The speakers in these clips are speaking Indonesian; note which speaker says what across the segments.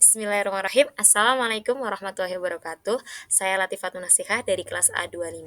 Speaker 1: Bismillahirrahmanirrahim. Assalamualaikum warahmatullahi wabarakatuh. Saya Latifatun Nasihah dari kelas A25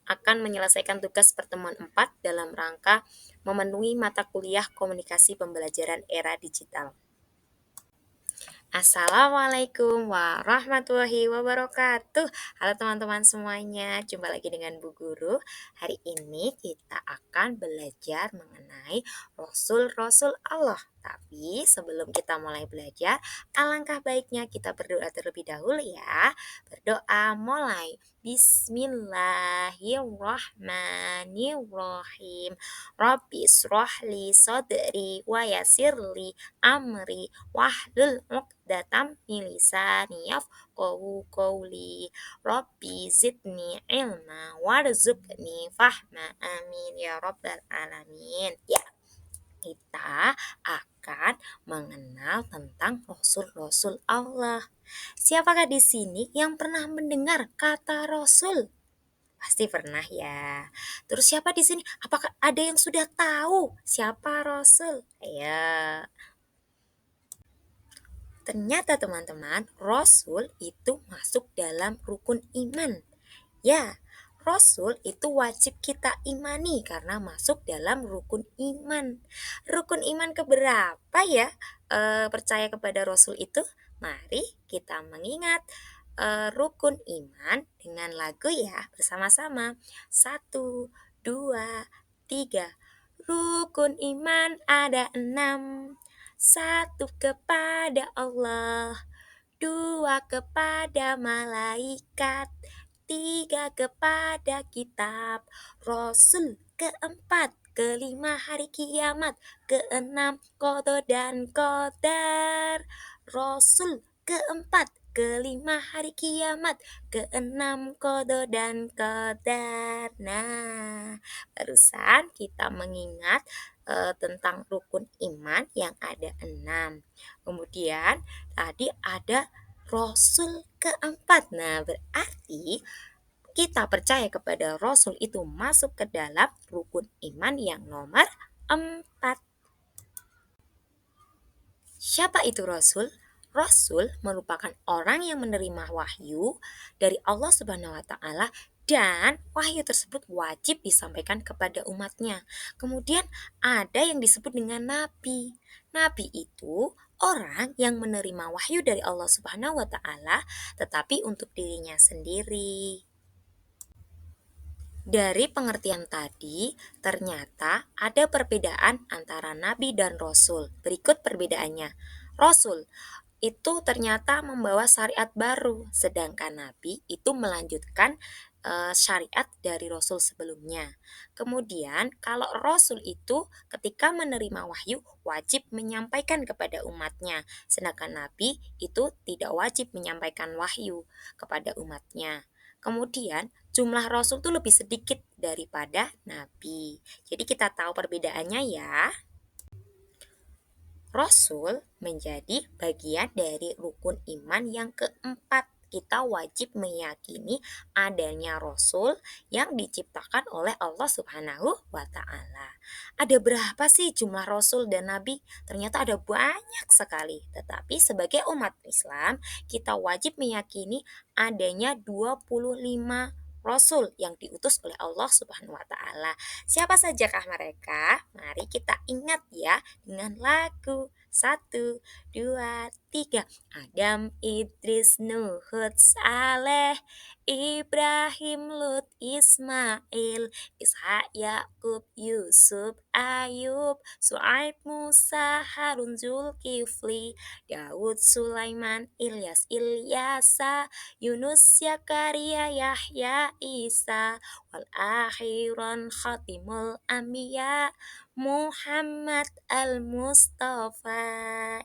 Speaker 1: akan menyelesaikan tugas pertemuan 4 dalam rangka memenuhi mata kuliah komunikasi pembelajaran era digital. Assalamualaikum warahmatullahi wabarakatuh. Halo teman-teman semuanya, jumpa lagi dengan Bu Guru. Hari ini kita akan belajar mengenai Rasul-Rasul Allah. Tapi sebelum kita mulai belajar, alangkah baiknya kita berdoa terlebih dahulu ya. Berdoa mulai. Bismillahirrahmanirrahim. Rabbi srohli sodri wa yasirli amri wahlul 'uqdatam min lisani yafqahu qawli. Rabbi zidni ilma warzuqni fahma. Amin ya rabbal alamin. Ya, kita akan mengenal tentang Rasul-Rasul Allah. Siapakah di sini yang pernah mendengar kata Rasul? Pasti pernah ya. Terus siapa di sini? Apakah ada yang sudah tahu siapa Rasul? Ayo. Ternyata teman-teman, Rasul itu masuk dalam rukun iman. Ya, Rasul itu wajib kita imani karena masuk dalam rukun iman. Rukun iman keberapa ya? Percaya kepada Rasul itu? Mari kita mengingat rukun iman dengan lagu ya bersama-sama. Satu, dua, tiga. Rukun iman ada 6. Satu kepada Allah, dua kepada malaikat, tiga kepada kitab, Rasul, keempat, kelima hari kiamat, keenam qada dan qadar, Rasul, keempat, kelima hari kiamat, keenam qada dan qadar. Nah, barusan kita mengingat tentang rukun iman yang ada 6. Kemudian tadi ada Rasul keempat. Nah, berarti kita percaya kepada Rasul itu masuk ke dalam rukun iman yang nomor 4. Siapa itu Rasul? Rasul merupakan orang yang menerima wahyu dari Allah Subhanahu wa taala dan wahyu tersebut wajib disampaikan kepada umatnya. Kemudian ada yang disebut dengan nabi. Nabi itu orang yang menerima wahyu dari Allah Subhanahu wa taala tetapi untuk dirinya sendiri. Dari pengertian tadi, ternyata ada perbedaan antara nabi dan rasul. Berikut perbedaannya. Rasul itu ternyata membawa syariat baru, sedangkan nabi itu melanjutkan syariat dari rasul sebelumnya. Kemudian, kalau rasul itu ketika menerima wahyu wajib menyampaikan kepada umatnya, sedangkan nabi itu tidak wajib menyampaikan wahyu kepada umatnya. Kemudian jumlah rasul itu lebih sedikit daripada nabi. Jadi kita tahu perbedaannya ya. Rasul menjadi bagian dari rukun iman yang keempat. Kita wajib meyakini adanya Rasul yang diciptakan oleh Allah Subhanahu wa taala. Ada berapa sih jumlah Rasul dan Nabi? Ternyata ada banyak sekali. Tetapi sebagai umat Islam, kita wajib meyakini adanya 25 Rasul yang diutus oleh Allah Subhanahu wa taala. Siapa sajakah mereka? Mari kita ingat ya dengan lagu. Satu, dua, tiga. Adam, Idris, Nuh, Hud, Saleh, Ibrahim, Lut, Ismail, Ishak, Yakub, Yusuf, Ayub, Su'aib, Musa, Harun, Zulkifli, Daud, Sulaiman, Ilyasa, Yunus, Zakaria, Yahya, Isa, wal akhiran khatimul anbiya Muhammad al-Mustafa.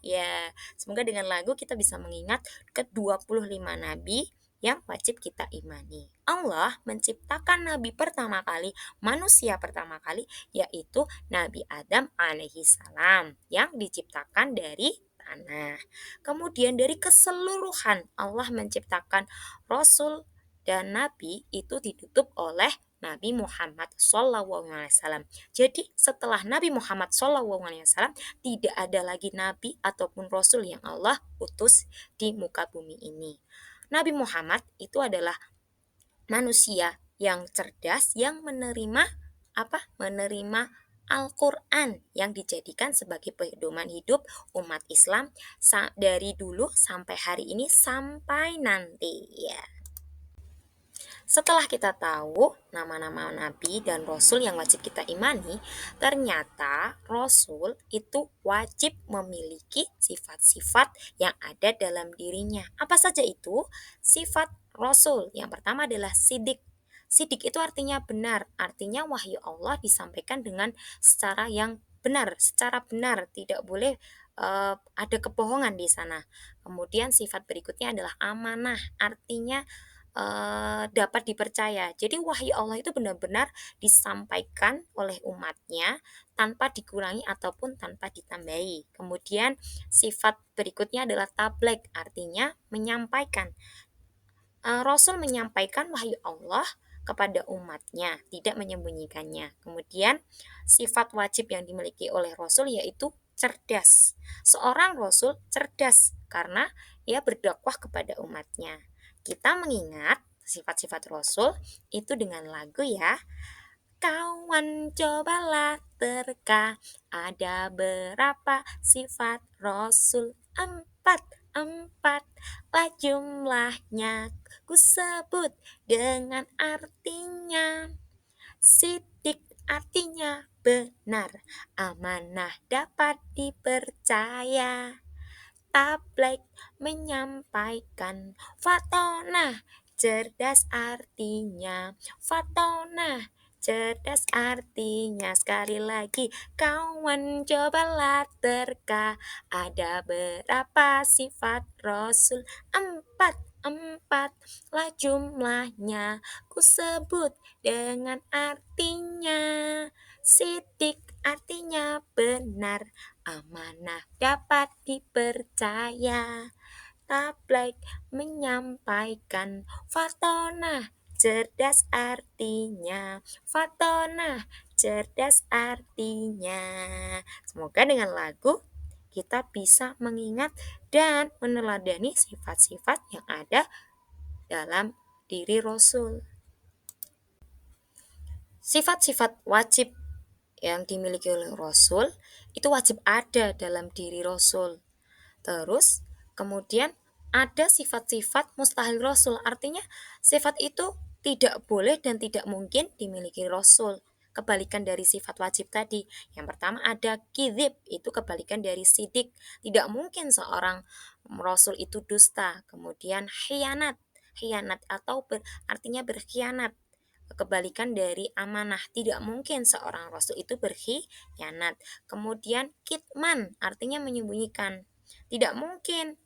Speaker 1: Ya, semoga dengan lagu kita bisa mengingat ke-25 nabi yang wajib kita imani. Allah menciptakan nabi pertama kali, manusia pertama kali, yaitu Nabi Adam alaihi salam yang diciptakan dari tanah. Kemudian dari keseluruhan Allah menciptakan Rasul dan Nabi itu ditutup oleh Nabi Muhammad SAW. Jadi setelah Nabi Muhammad SAW tidak ada lagi nabi ataupun rasul yang Allah utus di muka bumi ini. Nabi Muhammad itu adalah manusia yang cerdas yang menerima apa? Menerima Al-Quran yang dijadikan sebagai pedoman hidup umat Islam dari dulu sampai hari ini sampai nanti ya. Setelah kita tahu nama-nama nabi dan rasul yang wajib kita imani, ternyata rasul itu wajib memiliki sifat-sifat yang ada dalam dirinya. Apa saja itu? Sifat rasul. Yang pertama adalah sidik. Sidik itu artinya benar, artinya wahyu Allah disampaikan dengan secara yang benar, secara benar, tidak boleh ada kebohongan di sana. Kemudian sifat berikutnya adalah amanah, artinya dapat dipercaya. Jadi wahyu Allah itu benar-benar disampaikan oleh umatnya tanpa dikurangi ataupun tanpa ditambahi. Kemudian sifat berikutnya adalah tablek, artinya menyampaikan. Rasul menyampaikan wahyu Allah kepada umatnya, tidak menyembunyikannya. Kemudian sifat wajib yang dimiliki oleh Rasul yaitu cerdas. Seorang Rasul cerdas karena ia berdakwah kepada umatnya. Kita mengingat sifat-sifat Rasul itu dengan lagu ya. Kawan cobalah terka, ada berapa sifat Rasul? Empat, empat lah jumlahnya, ku sebut dengan artinya. Sidik artinya benar, amanah dapat dipercaya. Tablek menyampaikan, fatonah cerdas artinya, fatonah cerdas artinya. Sekali lagi, kawan cobalah terka, ada berapa sifat Rasul? Empat, empat lah jumlahnya, ku sebut dengan artinya. Sidik artinya benar, amanah dapat dipercaya. Tablek menyampaikan, fatonah cerdas artinya, fatonah cerdas artinya. Semoga dengan lagu kita bisa mengingat dan meneladani sifat-sifat yang ada dalam diri Rasul. Sifat-sifat wajib yang dimiliki oleh Rasul itu wajib ada dalam diri Rasul. Terus kemudian ada sifat-sifat mustahil Rasul, artinya sifat itu tidak boleh dan tidak mungkin dimiliki Rasul. Kebalikan dari sifat wajib tadi. Yang pertama ada kizib, itu kebalikan dari sidik. Tidak mungkin seorang Rasul itu dusta. Kemudian khianat, khianat atau artinya berkhianat. Kebalikan dari amanah, tidak mungkin seorang Rasul itu berkhianat. Kemudian kitman, artinya menyembunyikan. Tidak mungkin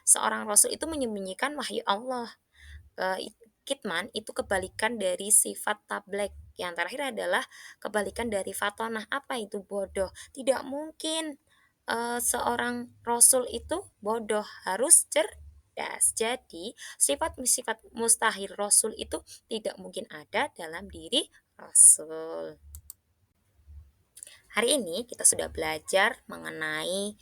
Speaker 1: seorang rasul itu menyembunyikan wahyu Allah. Kitman itu kebalikan dari sifat tablek. Yang terakhir adalah kebalikan dari fatonah. Apa itu bodoh? Tidak mungkin seorang rasul itu bodoh, harus cerdas. Jadi sifat-sifat mustahil rasul itu tidak mungkin ada dalam diri rasul. Hari ini kita sudah belajar mengenai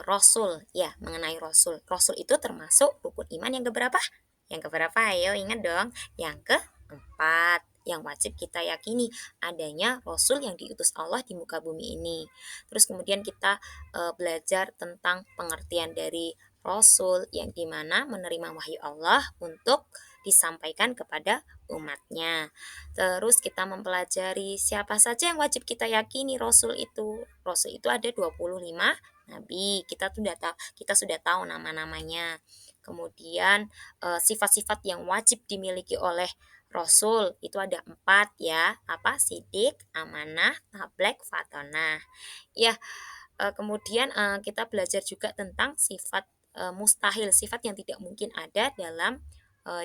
Speaker 1: rasul, ya, mengenai rasul. Rasul itu termasuk rukun iman yang keberapa? Yang keberapa? Ayo ingat dong. Yang keempat, yang wajib kita yakini adanya rasul yang diutus Allah di muka bumi ini. Terus kemudian kita belajar tentang pengertian dari rasul yang dimana menerima wahyu Allah untuk disampaikan kepada umatnya. Terus kita mempelajari siapa saja yang wajib kita yakini Rasul itu. Rasul itu ada 25 nabi. Kita sudah tahu nama-namanya. Kemudian sifat-sifat yang wajib dimiliki oleh Rasul itu ada 4 ya. Apa? Sidik, amanah, tablek, fatonah. Ya, kemudian kita belajar juga tentang sifat mustahil, sifat yang tidak mungkin ada dalam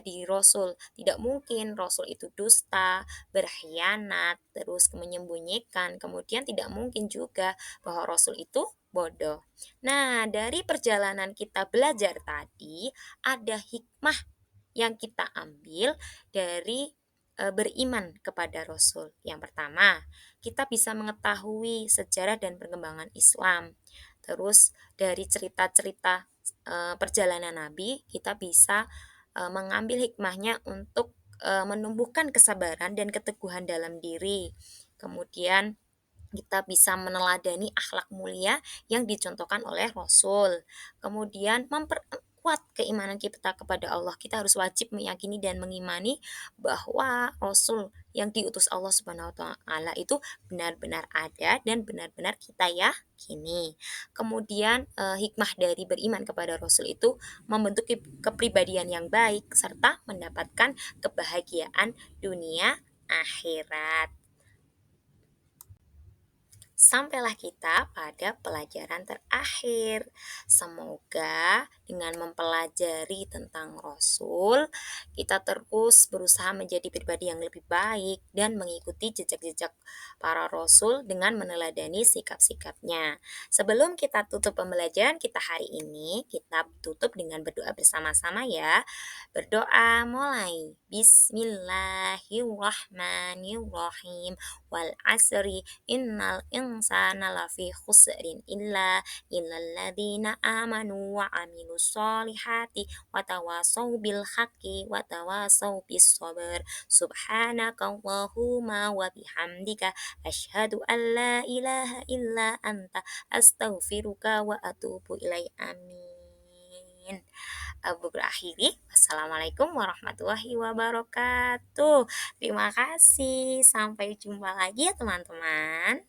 Speaker 1: diri Rasul. Tidak mungkin Rasul itu dusta, berkhianat, terus menyembunyikan. Kemudian tidak mungkin juga bahwa Rasul itu bodoh. Nah, dari perjalanan kita belajar tadi, ada hikmah yang kita ambil dari beriman kepada Rasul? Yang pertama, kita bisa mengetahui sejarah dan perkembangan Islam. Terus dari cerita-cerita, perjalanan Nabi, kita bisa, mengambil hikmahnya untuk, menumbuhkan kesabaran dan keteguhan dalam diri. Kemudian kita bisa meneladani akhlak mulia yang dicontohkan oleh Rasul. Kemudian memperkuat keimanan kita kepada Allah. Kita harus wajib meyakini dan mengimani bahwa Rasul yang diutus Allah Subhanahu wa taala itu benar-benar ada dan benar-benar kita yakini. Kemudian hikmah dari beriman kepada Rasul itu membentuk kepribadian yang baik serta mendapatkan kebahagiaan dunia akhirat. Sampailah kita pada pelajaran terakhir. Semoga dengan mempelajari tentang Rasul, kita terus berusaha menjadi pribadi yang lebih baik dan mengikuti jejak-jejak para Rasul dengan meneladani sikap-sikapnya. Sebelum kita tutup pembelajaran kita hari ini, kita tutup dengan berdoa bersama-sama ya. Berdoa mulai. Bismillahirrahmanirrahim. Wal asri innal insana lafi khusrin illal ladzina amanu wa amilus solihati wa tawasau bil haqqi wa tawasau bis sabr. Subhanakallahumma wa bihamdika asyhadu an la ilaha illa anta astaghfiruka wa atubu ilaik. Amin. Abu berakhiri. Wassalamualaikum warahmatullahi wabarakatuh. Terima kasih. Sampai jumpa lagi ya teman-teman.